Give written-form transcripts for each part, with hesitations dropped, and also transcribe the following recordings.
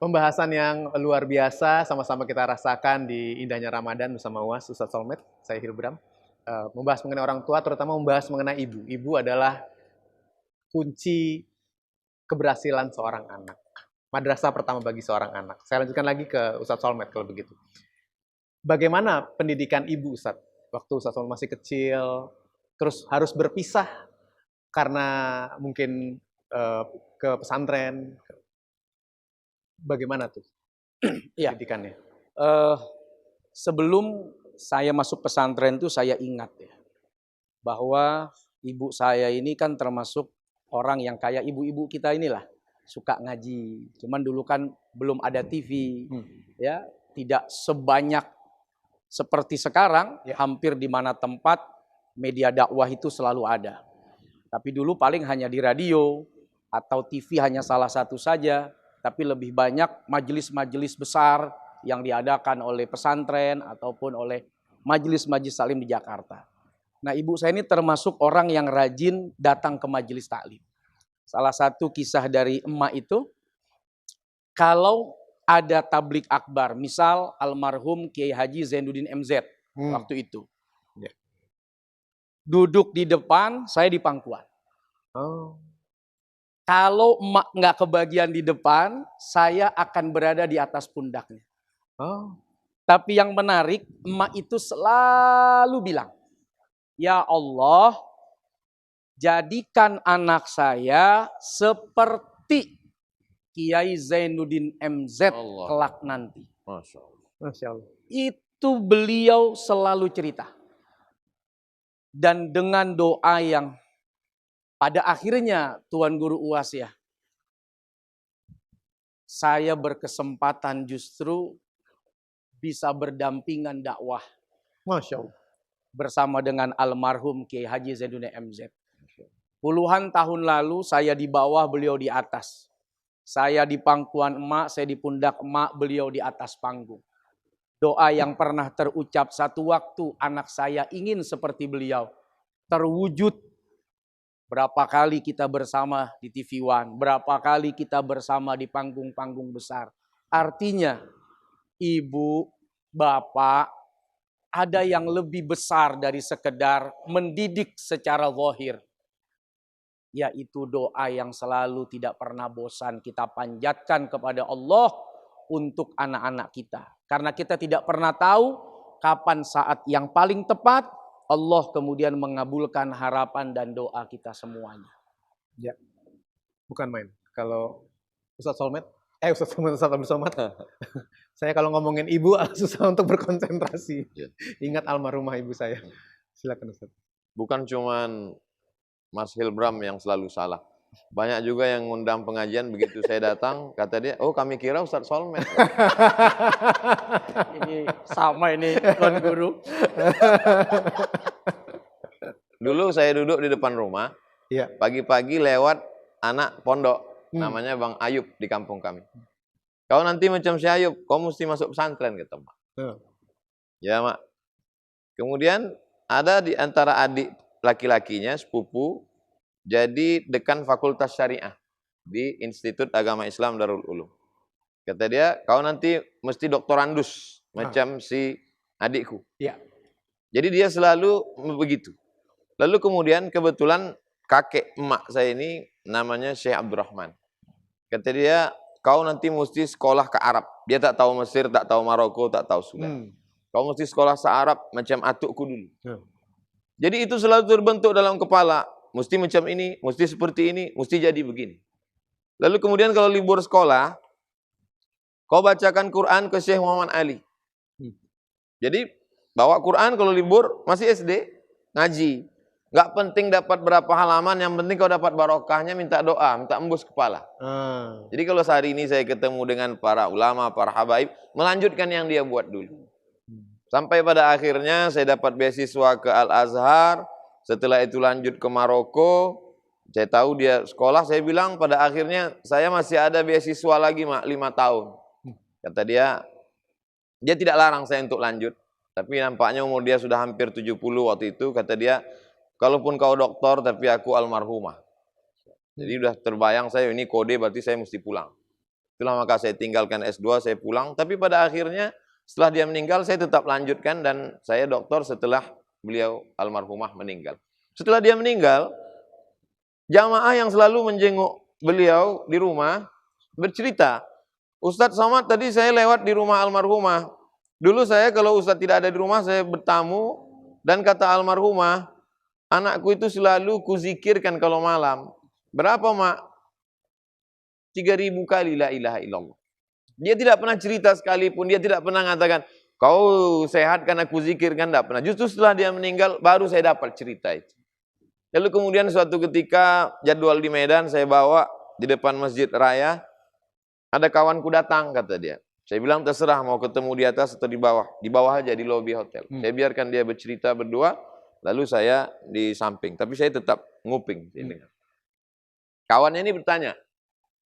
Pembahasan yang luar biasa sama-sama kita rasakan di indahnya Ramadan bersama UAS Ustadz Solmed, saya Hilbram. Membahas mengenai orang tua, terutama membahas mengenai ibu. Ibu adalah kunci keberhasilan seorang anak. Madrasah pertama bagi seorang anak. Saya lanjutkan lagi ke Ustadz Solmed kalau begitu. Bagaimana pendidikan ibu Ustadz? Waktu Ustadz Solmed masih kecil, terus harus berpisah karena mungkin ke pesantren. Bagaimana tuh Iya, pendidikannya? sebelum saya masuk pesantren itu saya ingat ya, bahwa ibu saya ini kan termasuk orang yang kayak ibu-ibu kita inilah, suka ngaji. Cuman dulu kan belum ada TV, ya, tidak sebanyak seperti sekarang, Ya. hampir di mana tempat media dakwah itu selalu ada. Tapi dulu paling hanya di radio atau TV hanya salah satu saja. Tapi lebih banyak majelis-majelis besar yang diadakan oleh pesantren ataupun oleh majelis-majelis taklim di Jakarta. Nah, ibu saya ini termasuk orang yang rajin datang ke majelis taklim. Salah satu kisah dari emak itu, kalau ada tablik akbar, misal almarhum Kiai Haji Zainuddin MZ waktu itu. Ya. Duduk di depan, saya di pangkuan. Oh. Kalau emak nggak kebagian di depan, saya akan berada di atas pundaknya. Oh. Tapi yang menarik, emak itu selalu bilang, ya Allah, jadikan anak saya seperti Kiai Zainuddin MZ Allah. kelak nanti. Masya Allah. Masya Allah. Itu beliau selalu cerita. Dan dengan doa yang pada akhirnya Tuan Guru UAS ya, saya berkesempatan justru bisa berdampingan dakwah Masya Allah. bersama dengan almarhum Kiai Haji Zainuddin MZ. Puluhan tahun lalu saya di bawah, beliau di atas. Saya di pangkuan emak, saya di pundak emak, beliau di atas panggung. Doa yang pernah terucap satu waktu anak saya ingin seperti beliau terwujud. Berapa kali kita bersama di TV One, berapa kali kita bersama di panggung-panggung besar. Artinya, ibu, bapak, ada yang lebih besar dari sekedar mendidik secara zahir. Yaitu doa yang selalu tidak pernah bosan kita panjatkan kepada Allah untuk anak-anak kita. Karena kita tidak pernah tahu kapan saat yang paling tepat Allah kemudian mengabulkan harapan dan doa kita semuanya. Ya. Bukan main. Kalau Ustadz Solmed, Ustadz Solmed, Ustadz Abdul Somad, saya kalau ngomongin ibu susah untuk berkonsentrasi. Ya. Ingat almarhumah ibu saya. Silakan Ustadz. Bukan cuman Mas Hilbram yang selalu salah. Banyak juga yang ngundang pengajian, begitu saya datang, kata dia, oh kami kira Ustadz Solmed. Ini sama ini Tuan Guru. Dulu saya duduk di depan rumah, Iya. pagi-pagi lewat anak pondok, namanya Bang Ayub di kampung kami. Kau nanti macam si Ayub, kau mesti masuk pesantren, kata Mak. Ya Mak. Kemudian ada di antara adik laki-lakinya, sepupu, jadi dekan Fakultas Syariah di Institut Agama Islam Darul Ulum. Kata dia, kau nanti mesti doktorandus macam si adikku. Iya. Jadi dia selalu begitu. Lalu kemudian kebetulan kakek emak saya ini namanya Syekh Abdurrahman. Kata dia, kau nanti mesti sekolah ke Arab. Dia tak tahu Mesir, tak tahu Maroko, tak tahu Sudan. Kau mesti sekolah se-Arab macam atukku dulu. Jadi itu selalu terbentuk dalam kepala. Mesti macam ini, mesti seperti ini, mesti jadi begini. Lalu kemudian kalau libur sekolah, kau bacakan Quran ke Syekh Muhammad Ali. Jadi bawa Quran kalau libur, masih SD, ngaji. Nggak penting dapat berapa halaman, yang penting kau dapat barokahnya, minta doa, minta embus kepala. Jadi kalau sehari ini saya ketemu dengan para ulama, para habaib, melanjutkan yang dia buat dulu. Sampai pada akhirnya saya dapat beasiswa ke Al-Azhar. Setelah itu lanjut ke Maroko. Saya tahu dia sekolah, saya bilang pada akhirnya saya masih ada beasiswa lagi Mak, 5 tahun. Kata dia tidak larang saya untuk lanjut. Tapi nampaknya umur dia sudah hampir 70 waktu itu. Kata dia, kalaupun kau doktor tapi aku almarhumah. Jadi udah terbayang saya, ini kode berarti saya mesti pulang. Itulah maka saya tinggalkan S2, saya pulang. Tapi pada akhirnya setelah dia meninggal, saya tetap lanjutkan dan saya doktor setelah beliau almarhumah meninggal. Setelah dia meninggal, jamaah yang selalu menjenguk beliau di rumah bercerita, Ustadz Somad tadi saya lewat di rumah almarhumah. Dulu saya kalau Ustadz tidak ada di rumah, saya bertamu dan kata almarhumah, anakku itu selalu kuzikirkan kalau malam. Berapa, Mak? 3.000 kali la ilaha illallah. Dia tidak pernah cerita sekalipun, dia tidak pernah mengatakan, kau sehat karena aku zikir, kan tidak pernah. Justru setelah dia meninggal, baru saya dapat cerita itu. Lalu kemudian suatu ketika jadwal di Medan, saya bawa di depan Masjid Raya, ada kawanku datang, kata dia. Saya bilang terserah mau ketemu di atas atau di bawah. Di bawah aja, di lobi hotel. Saya biarkan dia bercerita berdua, lalu saya di samping. Tapi saya tetap nguping. Kawannya ini bertanya,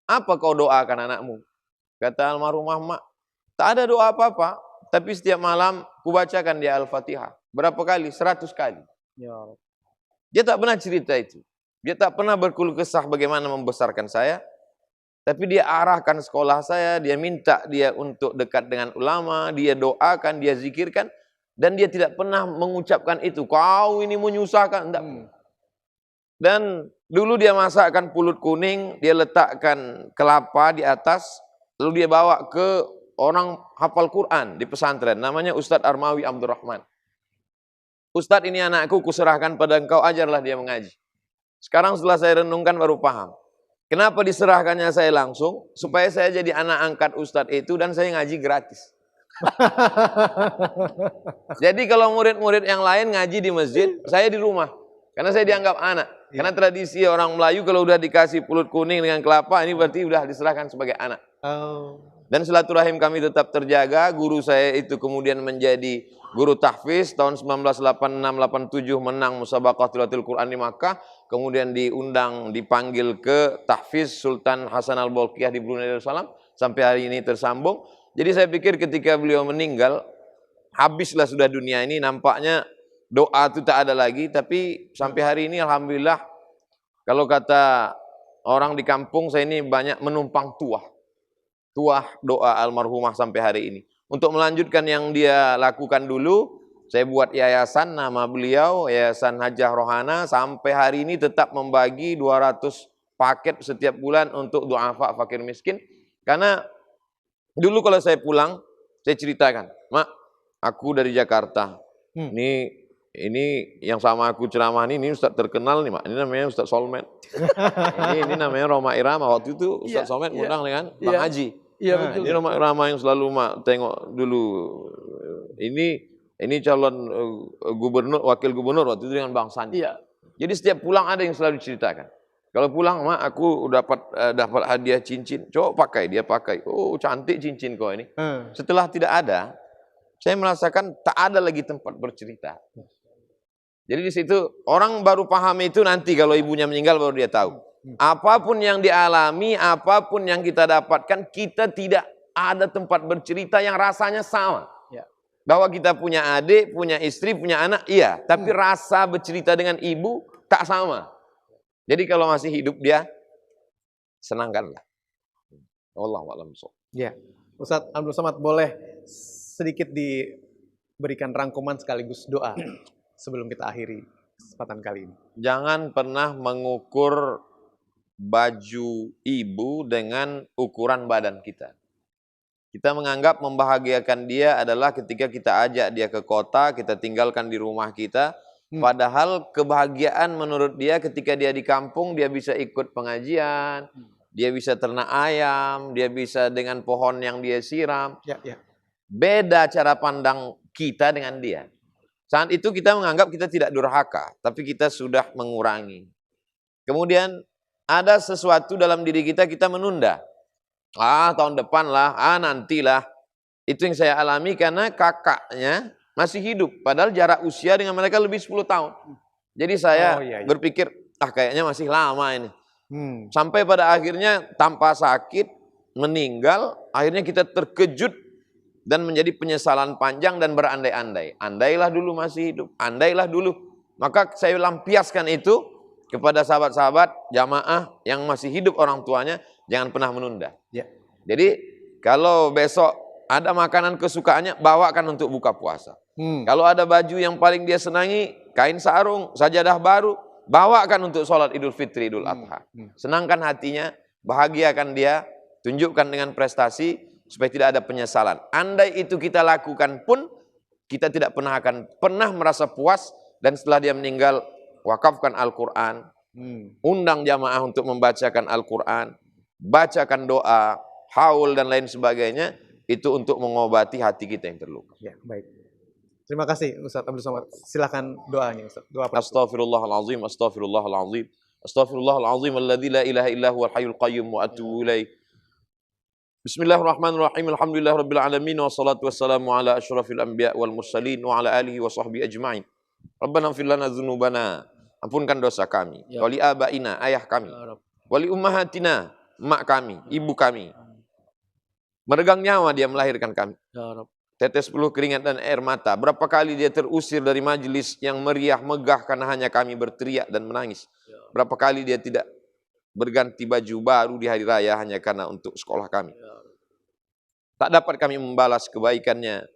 apa kau doakan anakmu? Kata almarhumah, Mak, tak ada doa apa-apa, tapi setiap malam kubacakan dia Al-Fatihah. Berapa kali? 100 kali. Ya. Dia tak pernah cerita itu. Dia tak pernah berkeluh kesah bagaimana membesarkan saya. Tapi dia arahkan sekolah saya, dia minta dia untuk dekat dengan ulama, dia doakan, dia zikirkan. Dan dia tidak pernah mengucapkan itu. Kau ini menyusahkan. Tidak. Dan dulu dia masakkan pulut kuning, dia letakkan kelapa di atas, lalu dia bawa ke orang hafal Quran di pesantren, namanya Ustadz Armawi Abdurrahman. Ustadz, ini anakku kuserahkan pada engkau, ajarlah dia mengaji. Sekarang setelah saya renungkan baru paham. Kenapa diserahkannya saya langsung? Supaya saya jadi anak angkat Ustadz itu dan saya ngaji gratis. Jadi kalau murid-murid yang lain ngaji di masjid, saya di rumah. Karena saya dianggap anak. Karena tradisi orang Melayu kalau udah dikasih pulut kuning dengan kelapa, ini berarti udah diserahkan sebagai anak. Dan silaturahim kami tetap terjaga. Guru saya itu kemudian menjadi guru tahfiz. Tahun 1986-87 menang musabaqah tilawatil Quran di Makkah. Kemudian diundang, dipanggil ke tahfiz Sultan Hasan Al-Bolkiah di Brunei Darussalam. Sampai hari ini tersambung. Jadi saya pikir ketika beliau meninggal, habislah sudah dunia ini, nampaknya doa itu tak ada lagi. Tapi sampai hari ini alhamdulillah, kalau kata orang di kampung saya ini banyak menumpang tuah doa almarhumah sampai hari ini. Untuk melanjutkan yang dia lakukan dulu, saya buat yayasan, nama beliau Yayasan Hajah Rohana, sampai hari ini tetap membagi 200 paket setiap bulan untuk duafa fakir miskin. Karena dulu kalau saya pulang, saya ceritakan, Mak, aku dari Jakarta. Ini yang sama aku ceramah ini Ustadz terkenal nih, Mak. Ini namanya Ustadz Solmed. ini namanya Roma Irama. Waktu itu Ustadz Solmed ngundang dengan Bang Haji. Iya, Nah, betul. ini Roma Irama yang selalu Mak tengok dulu. Ini calon gubernur, wakil gubernur waktu itu dengan Bang Sandi. Iya. Jadi setiap pulang ada yang selalu diceritakan. Kalau pulang, Mak, aku dapat hadiah cincin. Coba pakai, dia pakai. Oh, cantik cincin kau ini. Setelah tidak ada, saya merasakan tak ada lagi tempat bercerita. Jadi di situ orang baru paham itu nanti kalau ibunya meninggal baru dia tahu. Apapun yang dialami, apapun yang kita dapatkan, kita tidak ada tempat bercerita yang rasanya sama. Ya. Bahwa kita punya adik, punya istri, punya anak, iya. Tapi rasa bercerita dengan ibu tak sama. Jadi kalau masih hidup dia, senangkanlah. Wallahu a'lam bishawab. Ya, Ustadz Abdul Somad, boleh sedikit diberikan rangkuman sekaligus doa sebelum kita akhiri kesempatan kali ini. Jangan pernah mengukur baju ibu dengan ukuran badan kita. Kita menganggap membahagiakan dia adalah ketika kita ajak dia ke kota, kita tinggalkan di rumah kita. Padahal kebahagiaan menurut dia ketika dia di kampung, dia bisa ikut pengajian, dia bisa ternak ayam, dia bisa dengan pohon yang dia siram. Beda cara pandang kita dengan dia. Saat itu kita menganggap kita tidak durhaka, tapi kita sudah mengurangi. Kemudian ada sesuatu dalam diri kita menunda. Tahun depan lah, nantilah. Itu yang saya alami karena kakaknya masih hidup. Padahal jarak usia dengan mereka lebih 10 tahun. Jadi saya berpikir, kayaknya masih lama ini. Sampai pada akhirnya tanpa sakit, meninggal. Akhirnya kita terkejut dan menjadi penyesalan panjang dan berandai-andai. Andailah dulu masih hidup, andailah dulu. Maka saya lampiaskan itu kepada sahabat-sahabat, jamaah yang masih hidup orang tuanya, jangan pernah menunda. Jadi kalau besok ada makanan kesukaannya, bawakan untuk buka puasa. Kalau ada baju yang paling dia senangi, kain sarung, sajadah baru, bawakan untuk sholat Idul Fitri, Idul Adha. Senangkan hatinya, bahagiakan dia, tunjukkan dengan prestasi, supaya tidak ada penyesalan. Andai itu kita lakukan pun, kita tidak akan pernah merasa puas, dan setelah dia meninggal, wakafkan Al-Quran, undang jamaah untuk membacakan Al-Quran, bacakan doa, haul dan lain sebagainya, itu untuk mengobati hati kita yang terluka. Ya, baik. Terima kasih Ustadz Abdul Somad. Silakan doanya Ustadz. Doa apa? Astaghfirullahalazim, astaghfirullahalazim, astaghfirullahalazim alladzi la ilaha illa huwal hayyul qayyum wa atubu ilaih. Bismillahirrahmanirrahim. Alhamdulillahirabbil alamin wassalatu wassalamu ala asyrafil anbiya wal mursalin wa ala alihi wa sahbihi ajmain. Rabbana ighfir lana dzunubana. Ampunkan dosa kami. Ya. Wali abaina, ayah kami. Ya Rabb. Wali ummahatina, emak kami, ibu kami. Meregang nyawa dia melahirkan kami. Ya Rabb. Tetes peluh keringat dan air mata. Berapa kali dia terusir dari majelis yang meriah megah karena hanya kami berteriak dan menangis. Berapa kali dia tidak berganti baju baru di hari raya hanya karena untuk sekolah kami. Tak dapat kami membalas kebaikannya.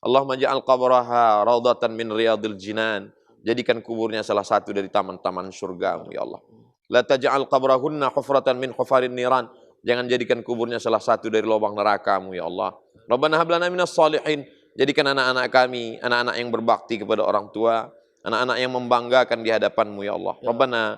Allahumma ja'al qabraha raudatan min riyadil jinan. Jadikan kuburnya salah satu dari taman-taman surgamu ya Allah. La taj'al qabrahunna hufratan min hufarin niran. Jangan jadikan kuburnya salah satu dari lubang nerakamu ya Allah. Rabbana hab lana minas shalihin. Jadikan anak-anak kami, anak-anak yang berbakti kepada orang tua, anak-anak yang membanggakan di hadapan-Mu ya Allah. Rabbana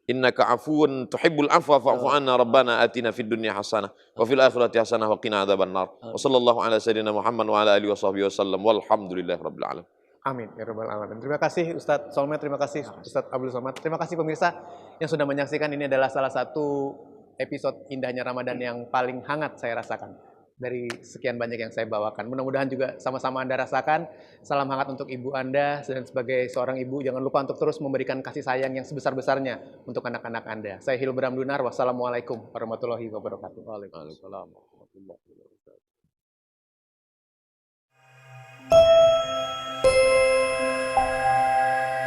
innaka afuwun tuhibbul afwa fa'fu anna. Rabbana atina fid dunya hasanah wa fil akhirati hasanah wa qina adzabannar. Wa sallallahu ala sayyidina Muhammad wa ala alihi washabbihi wasallam. Walhamdulillahirabbil alamin. Amin ya rabbal alamin. Terima kasih Ustadz Solmed, terima kasih Ustadz Abdul Somad. Terima kasih pemirsa yang sudah menyaksikan. Ini adalah salah satu episode indahnya Ramadan yang paling hangat saya rasakan dari sekian banyak yang saya bawakan. Mudah-mudahan juga sama-sama Anda rasakan. Salam hangat untuk ibu Anda, dan sebagai seorang ibu jangan lupa untuk terus memberikan kasih sayang yang sebesar-besarnya untuk anak-anak Anda. Saya Hilbram Dunar, wassalamualaikum warahmatullahi wabarakatuh. Waalaikumsalam warahmatullahi wabarakatuh.